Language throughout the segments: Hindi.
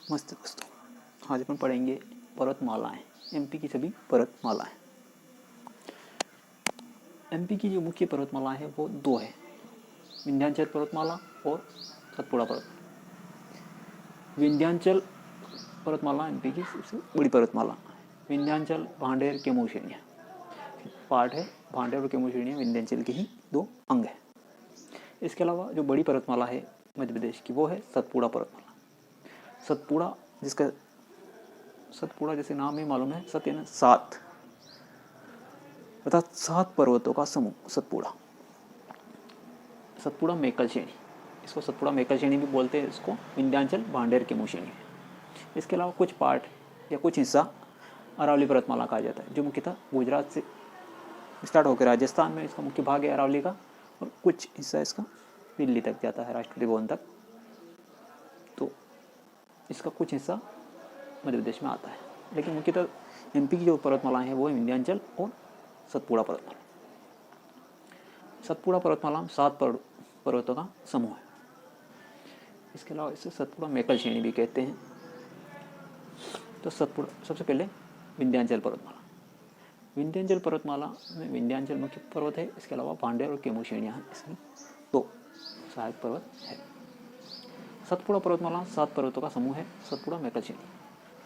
मस्त दोस्तों, आज अपन पढ़ेंगे पर्वतमालाएं, एमपी की सभी पर्वतमालाएं। एमपी की जो मुख्य पर्वतमालाएं हैं वो दो है, विंध्याचल पर्वतमाला और सतपुड़ा पर्वत। विंध्याचल पर्वतमाला एमपी की सबसे बड़ी पर्वतमाला। विंध्याचल, भांडेर, कैमूर श्रेणियाँ पार्ट है। भांडेर और कैमूर श्रेणियाँ विंध्याचल के ही दो अंग है। इसके अलावा जो बड़ी पर्वतमाला है मध्य प्रदेश की वो है सतपुड़ा पर्वतमाला। सतपुड़ा, जिसका सतपुड़ा जैसे नाम ही मालूम है, सत यानी सात, अर्थात 7 पर्वतों का समूह सतपुड़ा। सतपुड़ा मेकल श्रेणी, इसको सतपुड़ा मेकल श्रेणी भी बोलते हैं, इसको विंध्याचल, भांडेर, कैमूर श्रेणी है। इसके अलावा कुछ पार्ट या कुछ हिस्सा अरावली पर्वतमाला कहा जाता है, जो मुख्यतः गुजरात से स्टार्ट होकर राजस्थान में इसका मुख्य भाग है अरावली का, और कुछ हिस्सा इसका दिल्ली तक जाता है, राष्ट्रपति भवन तक। तो इसका कुछ हिस्सा मध्य प्रदेश में आता है, लेकिन मुख्यतः एमपी की जो पर्वतमालाएं हैं वो विंध्याचल और सतपुड़ा पर्वतमाला। सतपुड़ा पर्वतमाला में 7 पर्वतों का समूह है। इसके अलावा इसे सतपुड़ा मेकल श्रेणी भी कहते हैं। तो सतपुड़ा, सबसे पहले विंध्याचल पर्वतमाला। विंध्याचल पर्वतमाला में विंध्याचल मुख्य पर्वत है, इसके अलावा भांडेर और कैमूर श्रेणियाँ हैं, इसमें 2 सहायक पर्वत है। सतपुड़ा पर्वतमाला 7 पर्वतों का समूह है, सतपुड़ा मेकल श्रेणी।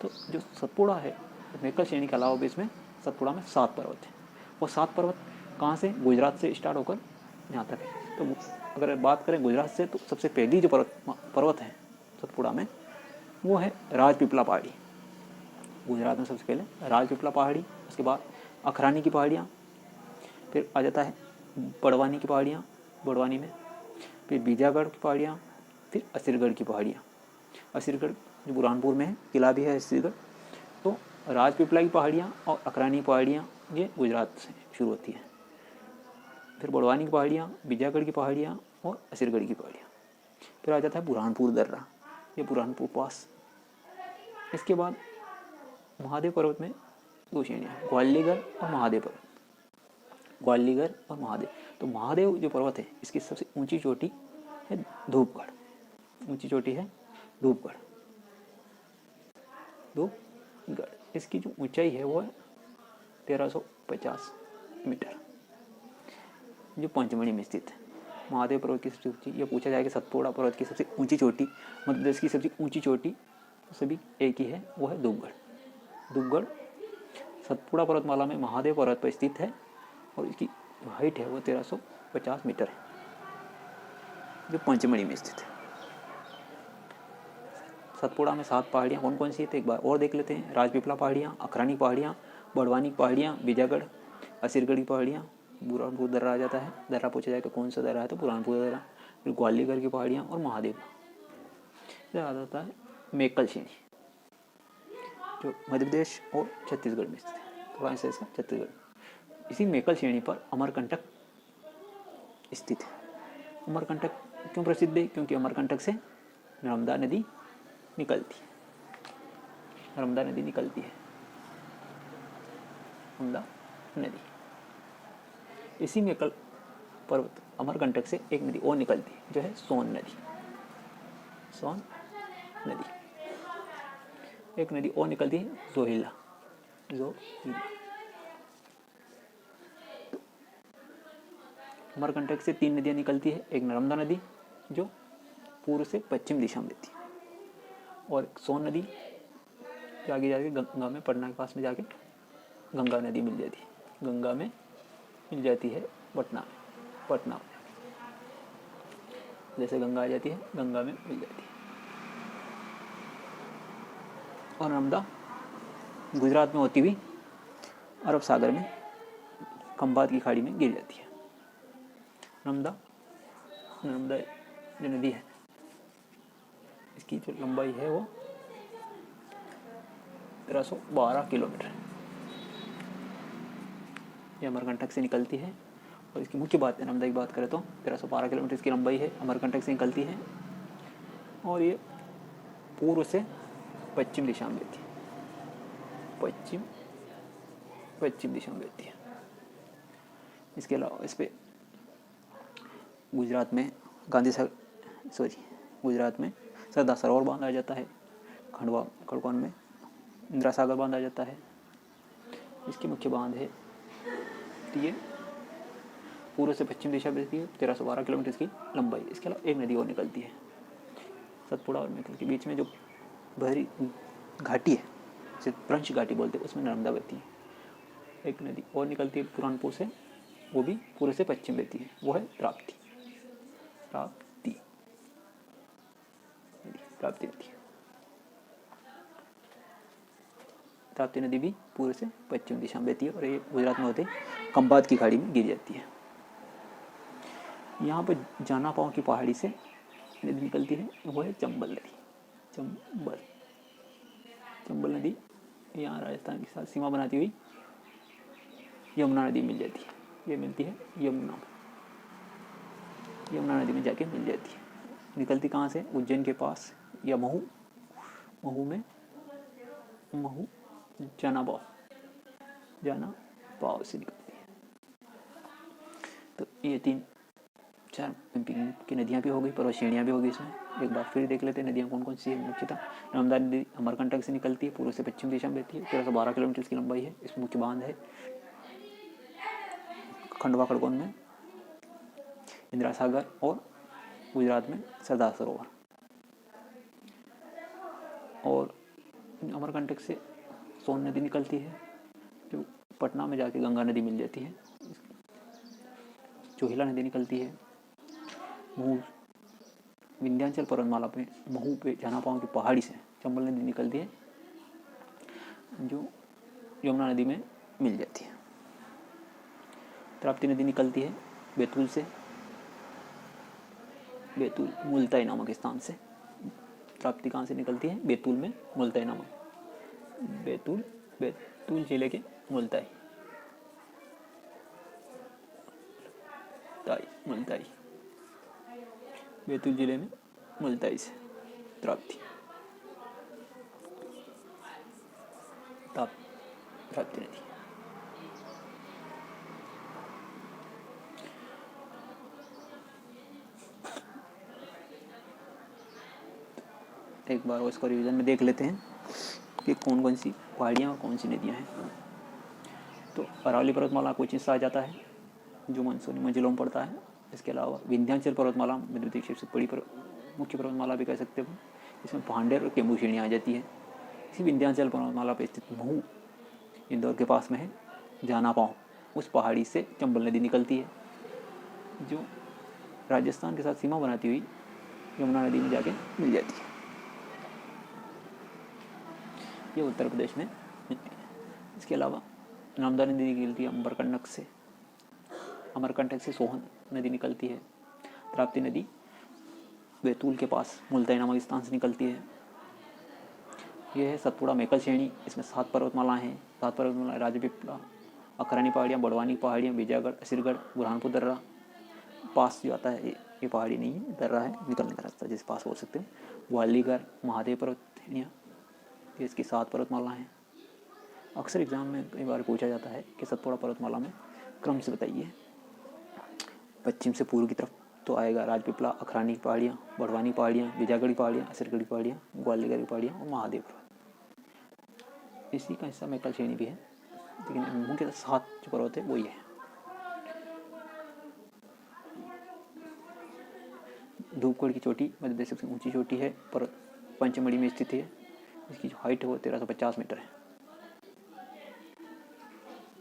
तो जो सतपुड़ा है मेकल श्रेणी के अलावा भी इसमें सतपुड़ा में 7 पर्वत हैं। वो 7 पर्वत कहाँ से? गुजरात से स्टार्ट होकर यहाँ तक है। तो अगर बात करें गुजरात से, तो सबसे पहली जो पर्वत है सतपुड़ा में वो है राजपीपला पहाड़ी। गुजरात में सबसे पहले राजपीपला पहाड़ी, उसके बाद अखरानी की पहाड़ियाँ, फिर आ जाता है बड़वानी की पहाड़ियाँ, बड़वानी में फिर बीजागढ़ की पहाड़ियाँ, फिर असीरगढ़ की पहाड़ियाँ। असीरगढ़ जो बुरहानपुर में है, किला भी है असीरगढ़। तो राजपीपला की पहाड़ियाँ और अखरानी पहाड़ियाँ ये गुजरात से शुरू होती हैं, फिर बड़वानी की पहाड़ियाँ, बीजागढ़ की पहाड़ियाँ और असीरगढ़ की पहाड़ियाँ। फिर आ जाता है बुरहानपुर दर्रा, ये बुरहानपुर पास। इसके बाद महादेव पर्वत में 2 श्रेणियाँ, ग्वालियर और महादेव पर्वत। ग्वालियर और महादेव। तो महादेव जो पर्वत है इसकी सबसे ऊंची चोटी है धूपगढ़, ऊंची चोटी है धूपगढ़। इसकी जो ऊंचाई है वो है 1350 मीटर, जो पंचमढ़ी में स्थित है। महादेव पर्वत की सबसे ऊंची, ये पूछा जाएगा सतपुड़ा पर्वत की सबसे ऊंची चोटी, मध्य प्रदेश की सबसे ऊंची चोटी सभी एक ही है, वो है धूपगढ़। धूपगढ़ सतपुड़ा पर्वतमाला में महादेव पर्वत पर स्थित है और इसकी जो हाइट है वो 1350 मीटर है, जो पंचमढ़ी में स्थित है। सतपुड़ा में 7 पहाड़ियाँ कौन कौन सी है तो एक बार और देख लेते हैं। राजपीपला पहाड़ियाँ, अखरानी पहाड़ियाँ, बड़वानी पहाड़ियाँ, बीजागढ़, असीरगढ़ की पहाड़ियाँ, बुरहानपुर दर्रा आ जाता है। दर्रा पूछा जाए तो कौन सा दर्रा है तो बुरहानपुर दर्रा। फिर ग्वालियर की पहाड़ियाँ और महादेव। इधर आ जाता है मेकल श्रेणी, जो मध्य प्रदेश और छत्तीसगढ़ में स्थित है, थोड़ा ऐसा इसका छत्तीसगढ़। इसी मेकल श्रेणी पर अमरकंटक स्थित है। अमरकंटक क्यों प्रसिद्ध है? क्योंकि अमरकंटक से नर्मदा नदी निकलती है, नर्मदा नदी निकलती है, नर्मदा नदी। इसी मेकल पर्वत अमरकंटक से एक नदी और निकलती है, जो है सोन नदी। सोन नदी एक नदी और निकलती है, जोहिला। अमरकंटक से 3 नदियाँ निकलती है, एक नर्मदा नदी जो पूर्व से पश्चिम दिशा में देती है, और एक सोन नदी जो आगे जाके गंगा में, पटना के पास में जाके गंगा नदी मिल जाती है, गंगा में मिल जाती है पटना में जैसे गंगा आ जाती है, गंगा में मिल जाती है। और नर्मदा गुजरात में होती हुई अरब सागर में खंभात की खाड़ी में गिर जाती है। नर्मदा जो नदी है इसकी जो लंबाई है वो 1312 किलोमीटर है। ये अमरकंटक से निकलती है, और इसकी मुख्य बात है, नर्मदा की बात करें तो 1312 किलोमीटर इसकी लंबाई है, अमरकंटक से निकलती है, और ये पूर्व से पश्चिम दिशा में बहती है, पश्चिम दिशा में बहती है। इसके अलावा इस पर गुजरात में गुजरात में सरदार सरोवर बांध आ जाता है, खंडवा खड़गोन में इंदिरा सागर बांध आ जाता है। इसकी मुख्य बांध है, तो ये पूर्व से पश्चिम दिशा बहती है, 1312 किलोमीटर इसकी लंबाई। इसके अलावा एक नदी और निकलती है सतपुड़ा और मेकल के बीच में, जो बहरी घाटी है जिसे प्रंश घाटी बोलते हैं, उसमें नर्मदा बहती है। एक नदी और निकलती है पुरानपुर से, वो भी पूर्व से पश्चिम बहती है, वो है राप्ती। राप्ती राप्ती नदी, राप्ती नदी भी पूर्व से पश्चिम दिशा में बहती है और ये गुजरात में होते खंभात की खाड़ी में गिर जाती है। यहाँ पर जाना पाँव की पहाड़ी से नदी निकलती है, वो है चंबल नदी। चंबल नदी यहाँ राजस्थान के साथ सीमा बनाती हुई यमुना नदी मिल जाती है। ये मिलती है यमुना नदी में जाके मिल जाती है। निकलती कहाँ से? उज्जैन के पास या महू जाना पाव से निकलती है। तो ये 3-4 की नदियाँ भी हो गई, पर्वत श्रेणियाँ भी हो गई। इसमें एक बार फिर देख लेते हैं नदियाँ कौन कौन सी है। मुख्यतः नर्मदा नदी अमरकंटक से निकलती है, पूर्व से पश्चिम दिशा में बहती है, 1312 किलोमीटर की लंबाई है। इसमें मुख्य बांध है खंडवा खड़गोन में इंदिरा सागर और गुजरात में सरदार सरोवर। और अमरकंटक से सोन नदी निकलती है, जो पटना में जाके गंगा नदी मिल जाती है। चोहिला नदी निकलती है महू विंध्याचल पर्वतमाला पे, महू पे जाना पाँव की पहाड़ी से चंबल नदी निकलती है, जो यमुना नदी में मिल जाती है। ताप्ती नदी निकलती है बैतूल से, बैतूल मुल्ताई नामक स्थान से। ताप्ती कहाँ से निकलती है? बैतूल में, मुल्ताई नामक बैतूल जिले के मुल्ताई बैतूल जिले में मुल्ताई से ताप्ती नदी। एक बार उसको रिवीजन में देख लेते हैं कि कौन कौन सी पहाड़ियाँ और कौन सी नदियाँ हैं। तो अरावली पर्वतमाला कुछ हिस्सा आ जाता है जो मानसूनी मंजिलों में पड़ता है। इसके अलावा विंध्याचल पर्वतमाला विद्युतीय क्षेत्र से बड़ी मुख्य पर्वतमाला भी कह सकते हो। इसमें भांडेर और केम्बू श्रेणी आ जाती है। इसी विंध्याचल पर्वतमाला पर स्थित महू इंदौर के पास में है। जाना पाँव उस पहाड़ी से चंबल नदी निकलती है, जो राजस्थान के साथ सीमा बनाती हुई यमुना नदी में जाके मिल जाती है। ये उत्तर प्रदेश में मिलती है। इसके अलावा नर्मदा नदी निकलती है अमरकंटक से सोहन नदी निकलती है। ताप्ती नदी बैतूल के पास मुल्ताई नामक स्थान से निकलती है। यह है सतपुड़ा मेकल श्रेणी। इसमें 7 पर्वतमालाएँ हैं। 7 पर्वतमाला राजपीपला, अखरानी पहाड़ियाँ, बड़वानी पहाड़ियाँ, बीजागढ़, असीरगढ़, बुरहानपुर दर्रा पास जो आता है, ये पहाड़ी नहीं है, दर्रा है, निकलने का रास्ता जिस पास बोल सकते हैं। ग्वालीगढ़, महादेव पर्वत श्रेणियाँ, ये इसकी 7 पर्वतमाला हैं। अक्सर एग्जाम में कई बार पूछा जाता है कि सतपुड़ा पर्वतमाला में क्रम से बताइए। पश्चिम से पूर्व की तरफ तो आएगा राजपीपला, अखरानी की पहाड़ियाँ, बड़वानी पहाड़ियाँ, बीजागढ़ पहाड़ियाँ, असीरगढ़ पहाड़ियाँ, ग्वालीगढ़ की पहाड़ियाँ और महादेव पर्वत। इसी का हिस्सा मेकल श्रेणी भी है, लेकिन मुख्य 7 जो पर्वत है वही है। धूपगढ़ की चोटी मध्य प्रदेश की सबसे ऊंची चोटी है, पर पंचमढ़ी में स्थित है। इसकी जो हाइट है वो 1350 मीटर है।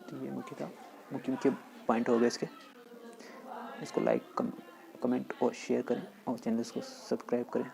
तो ये मुख्य पॉइंट हो गए इसके। इसको लाइक, कमेंट और शेयर करें और चैनल को सब्सक्राइब करें।